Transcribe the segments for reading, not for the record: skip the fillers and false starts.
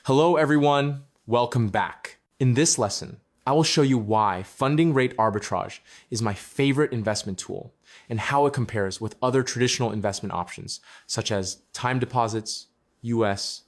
Hello everyone, welcome back. In this lesson, I will show you why funding rate arbitrage is my favorite investment tool and how it compares with other traditional investment options such as time deposits, US,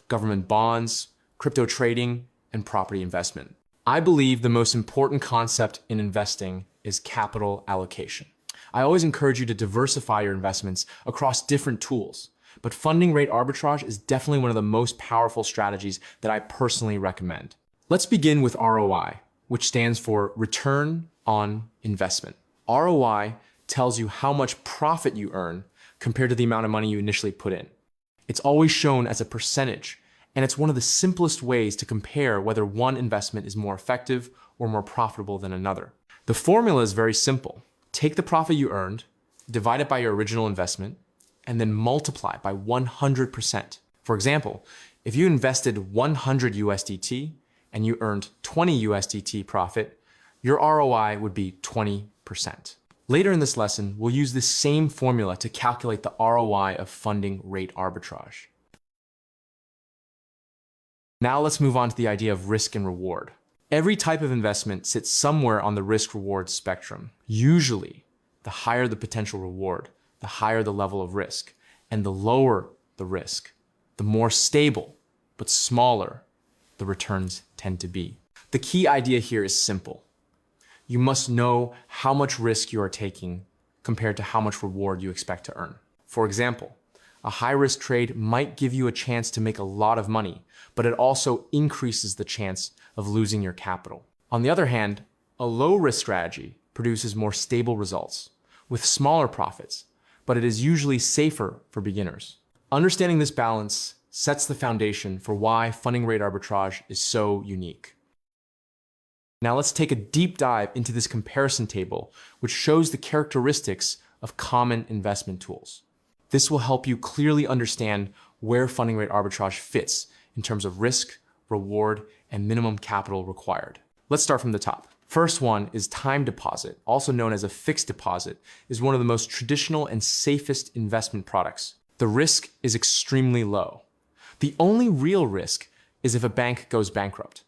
government bonds, crypto trading, and property investment. I believe the most important concept in investing is capital allocation. I always encourage you to diversify your investments across different tools. But funding rate arbitrage is definitely one of the most powerful strategies that I personally recommend. Let's begin with ROI, which stands for Return on Investment. ROI tells you how much profit you earn compared to the amount of money you initially put in. It's always shown as a percentage, and it's one of the simplest ways to compare whether one investment is more effective or more profitable than another. The formula is very simple. Take the profit you earned, divide it by your original investment, and then multiply by 100%. For example, if you invested 100 USDT and you earned 20 USDT profit, your ROI would be 20%. Later in this lesson, we'll use this same formula to calculate the ROI of funding rate arbitrage. Now let's move on to the idea of risk and reward. Every type of investment sits somewhere on the risk-reward spectrum. Usually, the higher the potential reward, the higher the level of risk, and the lower the risk, the more stable but smaller the returns tend to be. The key idea here is simple. You must know how much risk you are taking compared to how much reward you expect to earn. For example, a high-risk trade might give you a chance to make a lot of money, but it also increases the chance of losing your capital. On the other hand, a low-risk strategy produces more stable results with smaller profits, but it is usually safer for beginners. Understanding this balance sets the foundation for why funding rate arbitrage is so unique. Now let's take a deep dive into this comparison table, which shows the characteristics of common investment tools. This will help you clearly understand where funding rate arbitrage fits in terms of risk, reward, and minimum capital required. Let's start from the top. First one is time deposit, also known as a fixed deposit, is one of the most traditional and safest investment products. The risk is extremely low. The only real risk is if a bank goes bankrupt.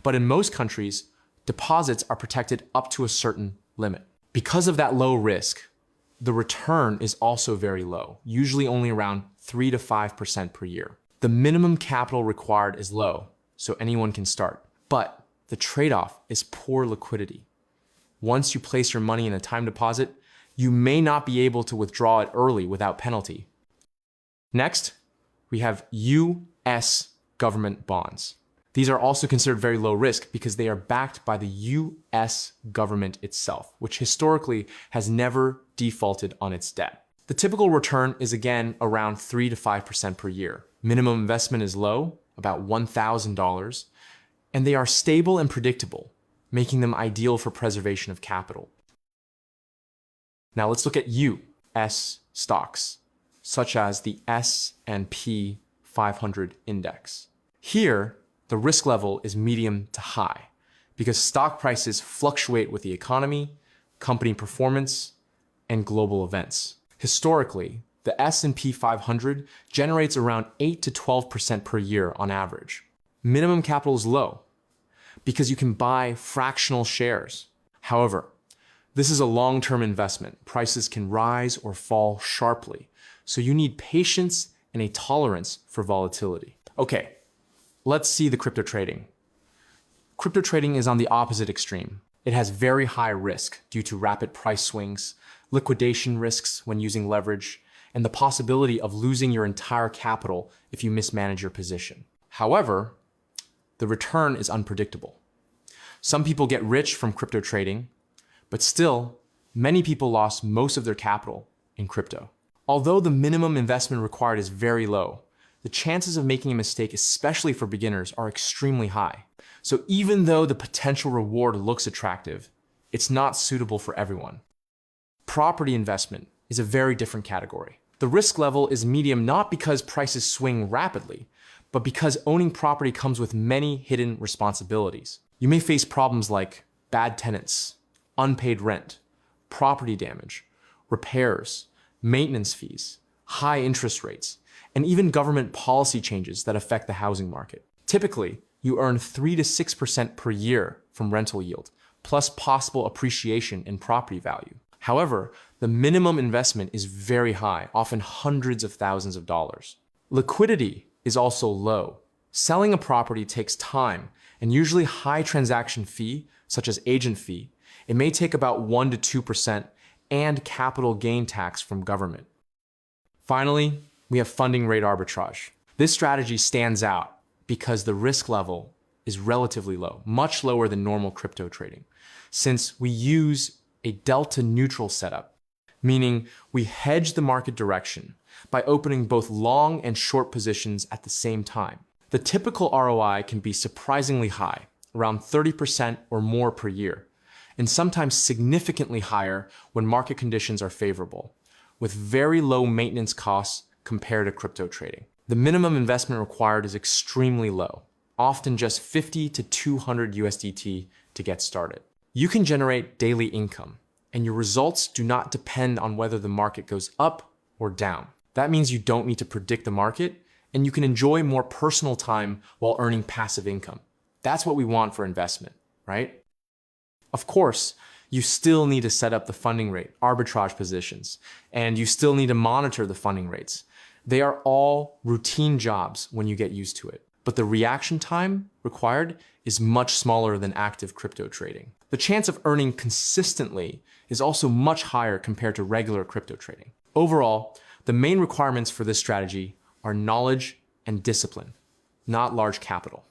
But in most countries, deposits are protected up to a certain limit. Because of that low risk, the return is also very low, usually only around 3 to 5% per year. The minimum capital required is low, so anyone can start. But the trade-off is poor liquidity. Once you place your money in a time deposit, you may not be able to withdraw it early without penalty. Next, we have US government bonds. These are also considered very low risk because they are backed by the US government itself, which historically has never defaulted on its debt. The typical return is again around 3 to 5% per year. Minimum investment is low, about $1,000, and they are stable and predictable, making them ideal for preservation of capital. Now let's look at US stocks, such as the S&P 500 index. Here, the risk level is medium to high because stock prices fluctuate with the economy, company performance, and global events. Historically, the S&P 500 generates around 8 to 12% per year on average. Minimum capital is low because you can buy fractional shares. However, this is a long-term investment. Prices can rise or fall sharply, so you need patience and a tolerance for volatility. Okay, let's see the crypto trading. Crypto trading is on the opposite extreme. It has very high risk due to rapid price swings, liquidation risks when using leverage, and the possibility of losing your entire capital if you mismanage your position. However, the return is unpredictable. Some people get rich from crypto trading, but still, many people lost most of their capital in crypto. Although the minimum investment required is very low, the chances of making a mistake, especially for beginners, are extremely high. So even though the potential reward looks attractive, it's not suitable for everyone. Property investment is a very different category. The risk level is medium not because prices swing rapidly, but because owning property comes with many hidden responsibilities. You may face problems like bad tenants, unpaid rent, property damage, repairs, maintenance fees, high interest rates, and even government policy changes that affect the housing market. Typically, you earn 3 to 6% per year from rental yield, plus possible appreciation in property value. However, the minimum investment is very high, often hundreds of thousands of dollars. Liquidity is also low. Selling a property takes time and usually high transaction fee, such as agent fee. It may take about 1 to 2% and capital gain tax from government. Finally, we have funding rate arbitrage. This strategy stands out because the risk level is relatively low, much lower than normal crypto trading, since we use a delta neutral setup, meaning we hedge the market direction by opening both long and short positions at the same time. The typical ROI can be surprisingly high, around 30% or more per year, and sometimes significantly higher when market conditions are favorable, with very low maintenance costs compared to crypto trading. The minimum investment required is extremely low, often just 50 to 200 USDT to get started. You can generate daily income, and your results do not depend on whether the market goes up or down. That means you don't need to predict the market, and you can enjoy more personal time while earning passive income. That's what we want for investment, right? Of course, you still need to set up the funding rate, arbitrage positions, and you still need to monitor the funding rates. They are all routine jobs when you get used to it, but the reaction time required is much smaller than active crypto trading. The chance of earning consistently is also much higher compared to regular crypto trading. Overall, the main requirements for this strategy are knowledge and discipline, not large capital.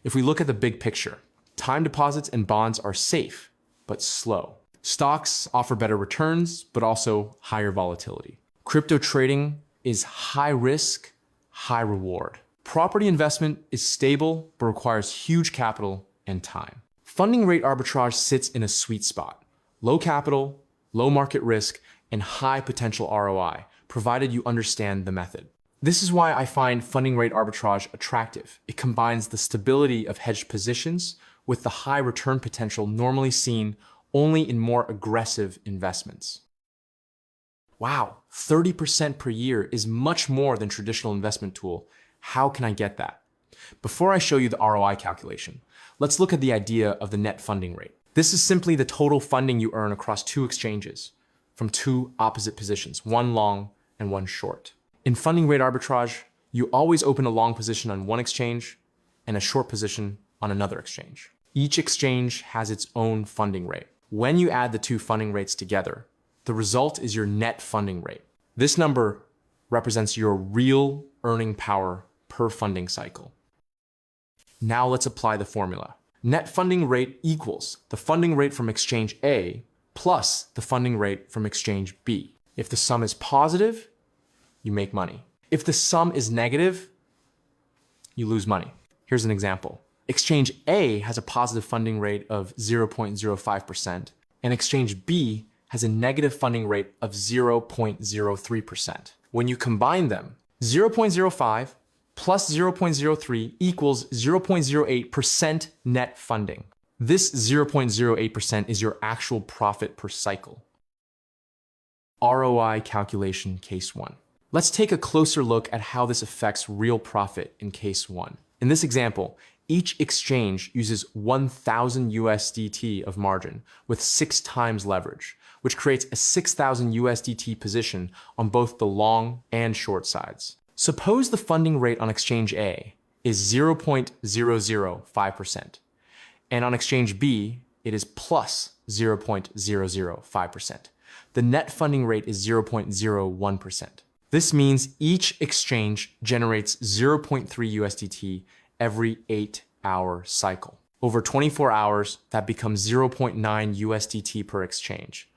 If we look at the big picture, time deposits and bonds are safe, but slow. Stocks offer better returns, but also higher volatility. Crypto trading is high risk, high reward. Property investment is stable, but requires huge capital and time. Funding rate arbitrage sits in a sweet spot. Low capital, low market risk, and high potential ROI, provided you understand the method. This is why I find funding rate arbitrage attractive. It combines the stability of hedged positions with the high return potential normally seen only in more aggressive investments. Wow, 30% per year is much more than traditional investment tool. How can I get that? Before I show you the ROI calculation, let's look at the idea of the net funding rate. This is simply the total funding you earn across two exchanges from two opposite positions, one long and one short. In funding rate arbitrage, you always open a long position on one exchange and a short position on another exchange. Each exchange has its own funding rate. When you add the two funding rates together, the result is your net funding rate. This number represents your real earning power per funding cycle. Now let's apply the formula. Net funding rate equals the funding rate from exchange A plus the funding rate from exchange B. If the sum is positive, you make money. If the sum is negative, you lose money. Here's an example. Exchange A has a positive funding rate of 0.05%, and exchange B has a negative funding rate of 0.03%. When you combine them, 0.05 plus 0.03 equals 0.08% net funding. This 0.08% is your actual profit per cycle. ROI calculation case 1. Let's take a closer look at how this affects real profit in case 1. In this example, each exchange uses 1,000 USDT of margin with 6 times leverage, which creates a 6,000 USDT position on both the long and short sides. Suppose the funding rate on exchange A is 0.005%, and on exchange B, it is plus 0.005%. The net funding rate is 0.01%. This means each exchange generates 0.3 USDT every 8-hour cycle. Over 24 hours, that becomes 0.9 USDT per exchange,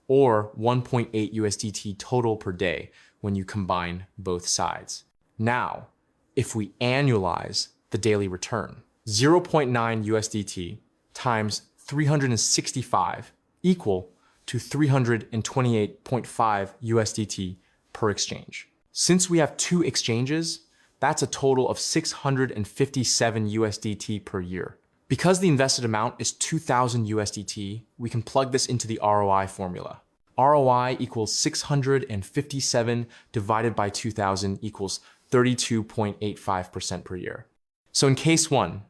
or 1.8 USDT total per day when you combine both sides. Now, if we annualize the daily return, 0.9 USDT times 365 equal to 328.5 USDT per exchange. Since we have 2 exchanges, that's a total of 657 USDT per year. Because the invested amount is 2,000 USDT, we can plug this into the ROI formula. ROI equals 657 divided by 2,000 equals 32.85% per year. So in case one,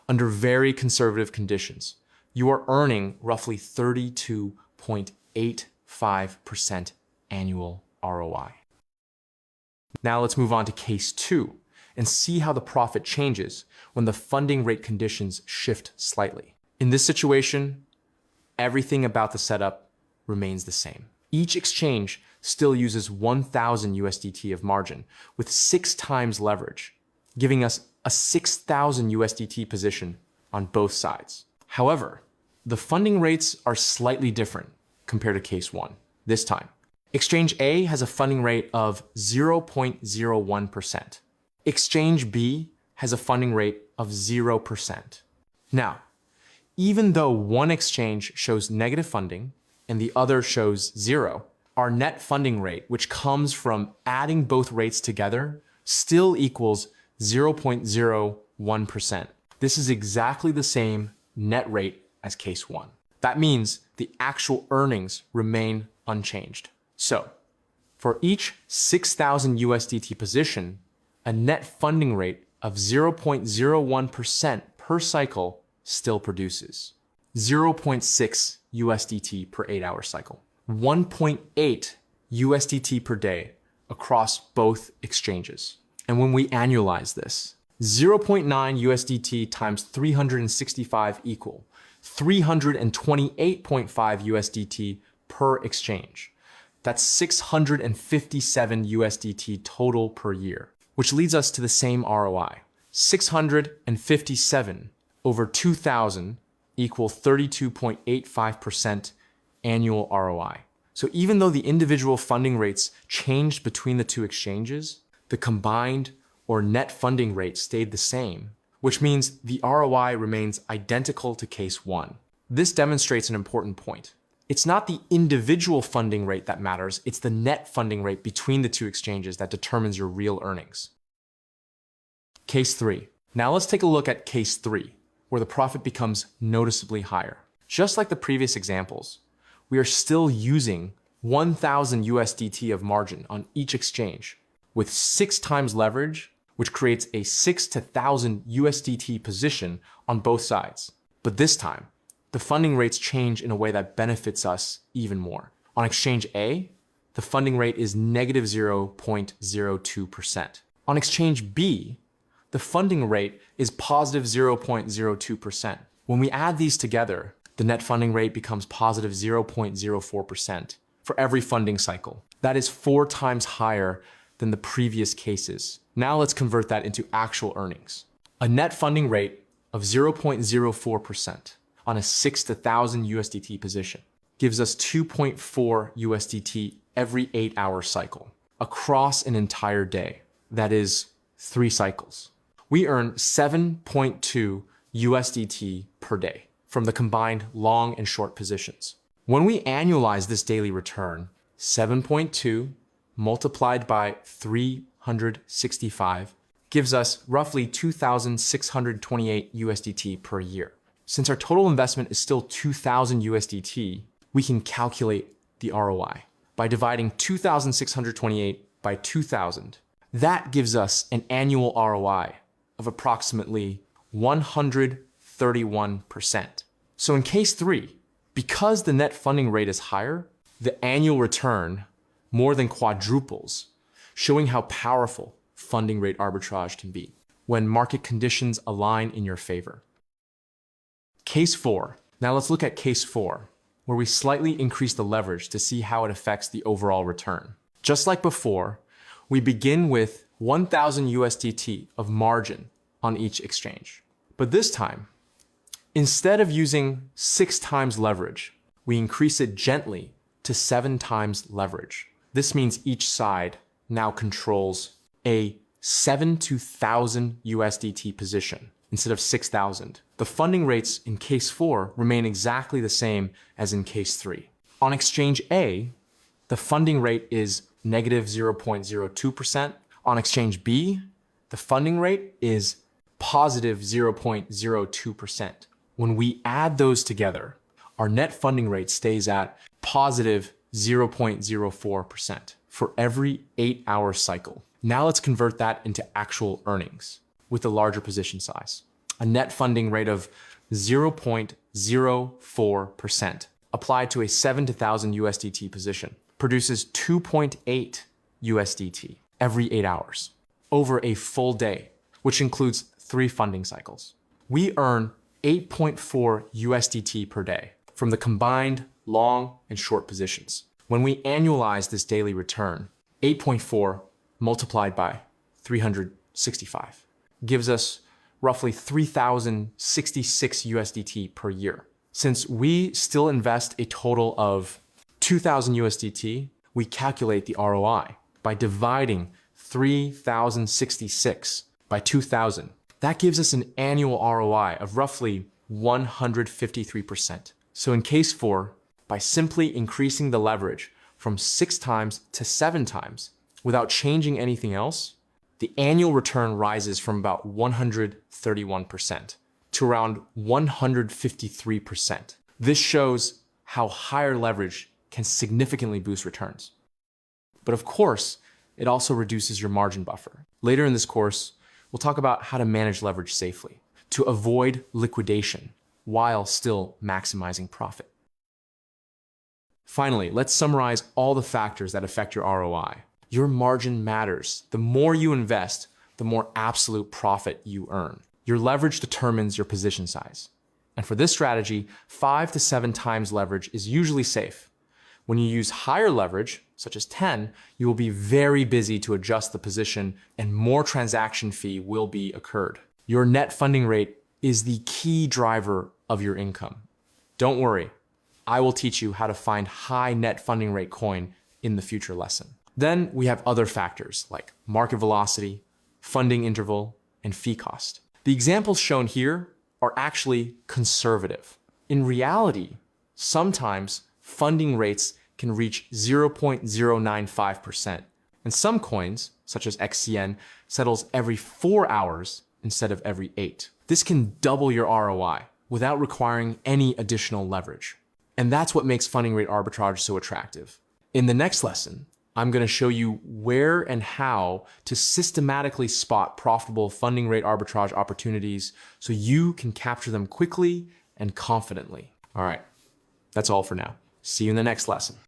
under very conservative conditions, you are earning roughly 32.85% annual ROI. Now let's move on to case two and see how the profit changes when the funding rate conditions shift slightly. In this situation, everything about the setup remains the same. Each exchange still uses 1,000 USDT of margin with 6 times leverage, giving us a 6,000 USDT position on both sides. However, the funding rates are slightly different compared to case one. This time, Exchange A has a funding rate of 0.01%. Exchange B has a funding rate of 0%. Now, even though one exchange shows negative funding and the other shows 0, our net funding rate, which comes from adding both rates together, still equals 0.01%. This is exactly the same net rate as case one. That means the actual earnings remain unchanged. So, for each 6,000 USDT position, a net funding rate of 0.01% per cycle still produces 0.6 USDT per 8-hour cycle, 1.8 USDT per day across both exchanges. And when we annualize this, 0.9 USDT times 365 equal 328.5 USDT per exchange. That's 657 USDT total per year, which leads us to the same ROI. 657 over 2,000 equal 32.85% annual ROI. So even though the individual funding rates changed between the two exchanges, the combined or net funding rate stayed the same, which means the ROI remains identical to case one. This demonstrates an important point. It's not the individual funding rate that matters, it's the net funding rate between the two exchanges that determines your real earnings. Case three. Now let's take a look at case three, where the profit becomes noticeably higher. Just like the previous examples, we are still using 1,000 USDT of margin on each exchange with 6 times leverage, which creates a 6 to 1,000 USDT position on both sides. But this time, the funding rates change in a way that benefits us even more. On exchange A, the funding rate is negative 0.02%. On exchange B, the funding rate is positive 0.02%. When we add these together, the net funding rate becomes positive 0.04% for every funding cycle. That is 4 times higher than the previous cases. Now let's convert that into actual earnings. A net funding rate of 0.04% on a 6 to 1,000 USDT position gives us 2.4 USDT every 8-hour cycle across an entire day. That is 3 cycles. We earn 7.2 USDT per day from the combined long and short positions. When we annualize this daily return, 7.2 multiplied by 365 gives us roughly 2,628 USDT per year. Since our total investment is still 2,000 USDT, we can calculate the ROI by dividing 2,628 by 2,000. That gives us an annual ROI of approximately 131%. So in case three, because the net funding rate is higher, the annual return more than quadruples, showing how powerful funding rate arbitrage can be when market conditions align in your favor. Case 4. Now let's look at case 4, where we slightly increase the leverage to see how it affects the overall return. Just like before, we begin with 1,000 USDT of margin on each exchange. But this time, instead of using 6 times leverage, we increase it gently to 7 times leverage. This means each side now controls a 7 to 1,000 USDT position instead of 6,000. The funding rates in case 4 remain exactly the same as in case 3. On exchange A, the funding rate is negative 0.02%. On exchange B, the funding rate is positive 0.02%. When we add those together, our net funding rate stays at positive 0.04% for every 8-hour cycle. Now let's convert that into actual earnings with a larger position size. A net funding rate of 0.04% applied to a 7,000 USDT position produces 2.8 USDT every 8 hours over a full day, which includes 3 funding cycles. We earn 8.4 USDT per day from the combined long and short positions. When we annualize this daily return, 8.4 multiplied by 365 gives us roughly 3,066 USDT per year. Since we still invest a total of 2,000 USDT, we calculate the ROI by dividing 3,066 by 2,000. That gives us an annual ROI of roughly 153%. So in case 4, by simply increasing the leverage from 6 times to 7 times without changing anything else, the annual return rises from about 131% to around 153%. This shows how higher leverage can significantly boost returns. But of course, it also reduces your margin buffer. Later in this course, we'll talk about how to manage leverage safely to avoid liquidation while still maximizing profit. Finally, let's summarize all the factors that affect your ROI. Your margin matters. The more you invest, the more absolute profit you earn. Your leverage determines your position size. And for this strategy, 5 to 7 times leverage is usually safe. When you use higher leverage, such as 10, you will be very busy to adjust the position and more transaction fee will be occurred. Your net funding rate is the key driver of your income. Don't worry, I will teach you how to find high net funding rate coin in the future lesson. Then we have other factors like market velocity, funding interval, and fee cost. The examples shown here are actually conservative. In reality, sometimes funding rates can reach 0.095%, and some coins, such as XCN, settles every 4 hours instead of every 8. This can double your ROI without requiring any additional leverage. And that's what makes funding rate arbitrage so attractive. In the next lesson, I'm going to show you where and how to systematically spot profitable funding rate arbitrage opportunities so you can capture them quickly and confidently. All right, that's all for now. See you in the next lesson.